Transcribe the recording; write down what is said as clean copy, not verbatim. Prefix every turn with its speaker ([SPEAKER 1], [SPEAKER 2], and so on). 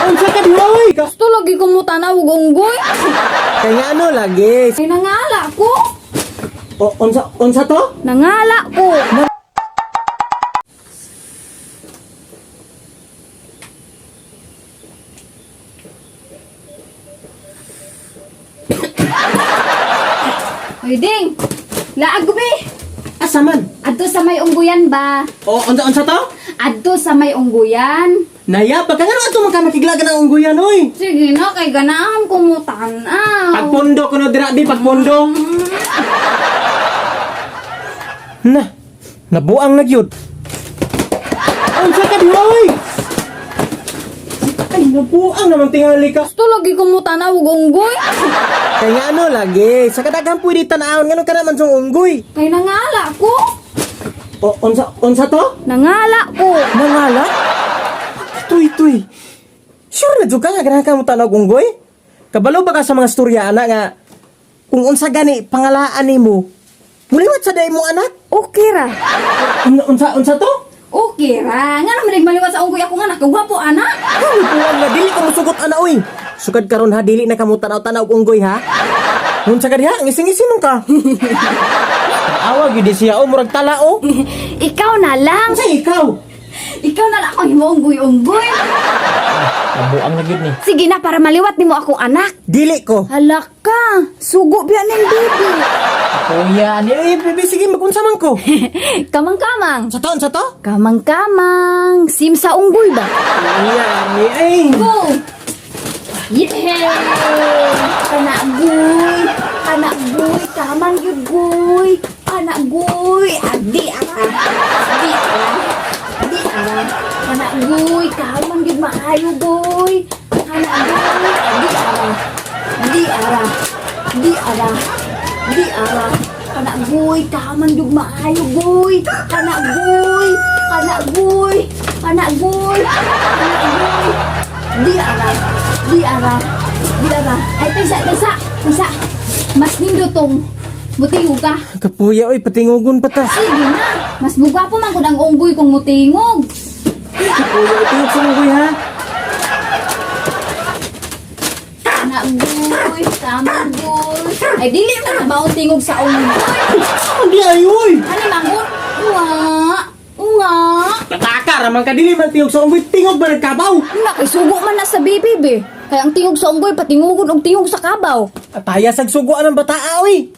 [SPEAKER 1] Unsa ka dihoy?
[SPEAKER 2] Gusto lagi ko mo tanaw og unggoy.
[SPEAKER 1] Kaya ano lagi?
[SPEAKER 2] Ay nangala ko.
[SPEAKER 1] O, unsa to?
[SPEAKER 2] Nangala ko. Hoy ding. Laag gubi.
[SPEAKER 1] Asa man?
[SPEAKER 2] Adto sa may ungguyan ba?
[SPEAKER 1] O, unsa to?
[SPEAKER 2] Adto sa may ungguyan.
[SPEAKER 1] Naya, pagka nga ato man ka makiglaga ng ungguyan, oy.
[SPEAKER 2] Sige na, kay ganahan ko mo tanaw.
[SPEAKER 1] Pagpondo ko no dira di pagpondo. Nabuang na gyud. Unsa ka dihoy? Ay, nabuang naman tingali ka.
[SPEAKER 2] Gusto lagi ko mo tanaw og unggoy.
[SPEAKER 1] Kaya ano lagi? Sa kadaghan pwede tanawon ngano ka naman sung unggoy.
[SPEAKER 2] Kay nangala ko.
[SPEAKER 1] O, unsa to?
[SPEAKER 2] Nangala ko.
[SPEAKER 1] Nangala? Tuy. Sure na jud ka nga ganahan ka mo tanaw og unggoy? Kabalo ba ka sa mga storya ana nga kung unsa gani pangalaan nimo? Muliwat sa day mo anak?
[SPEAKER 2] Okay ra.
[SPEAKER 1] Unsa to?
[SPEAKER 2] Okay ra. Nga naman maliwat sa unggoy ako nga nakagwapo anak.
[SPEAKER 1] Ay, puwang na dili ka musugot ana oy. Sukad karon ha dili na ka mo tanaw-tanaw og unggoy ha. Unsa ka diha? Ngising-ngising man ka. Awa gyud siya o murag tala o.
[SPEAKER 2] Ikaw na lang.
[SPEAKER 1] Unsa ikaw?
[SPEAKER 2] Ikaw na lang ang himo unggoy-unggoy.
[SPEAKER 1] Nabuang na gyud ni.
[SPEAKER 2] Sige na para maliwat nimo akong anak.
[SPEAKER 1] Dili ko.
[SPEAKER 2] Halak ka. Sugo biya ning baby.
[SPEAKER 1] Kuya, baby, sige, mag-unsa man ko.
[SPEAKER 2] Kamang-kamang.
[SPEAKER 1] Sa to?
[SPEAKER 2] Kamang-kamang. Sim sa unggoy ba?
[SPEAKER 1] Kuya, ay.
[SPEAKER 2] Go! Yeah! Kanakgoy! Kanakgoy! Kamang yun, goy! Kanakgoy! Adi ara! Adi ara! Adi ara! Kanakgoy! Kamang yun maayo, goy! Kanakgoy! Adi ara! Adi ara! Adi ara! Adi ara! Kanakgoy! Kamang yun maayo, goy! Kanakgoy! Kanakgoy! Kanakgoy! Kanakgoy! Di ara. Ay, pisa. Mas nindotong. Mutingog ka.
[SPEAKER 1] Kapuya, oy, patingugon pa ta.
[SPEAKER 2] Sige na. Mas buga po man kung ang unggoy kong mutingog.
[SPEAKER 1] Kapuya, tingog sa unggoy ha.
[SPEAKER 2] Kanakgoy. Kamanggoy. Ay, dili mo na ba ang tingog sa unggoy?
[SPEAKER 1] Hindi ay, oy.
[SPEAKER 2] Ano manggoy? Unga.
[SPEAKER 1] Tataka, raman ka dili man tingog sa unggoy. Tingog ba nagkabaw?
[SPEAKER 2] Nakisugo man na sa baby, be. Kaya ang tingog sa unggoy, patingugon og tingog sa kabaw.
[SPEAKER 1] Ataya sag suguan ng bata, oy.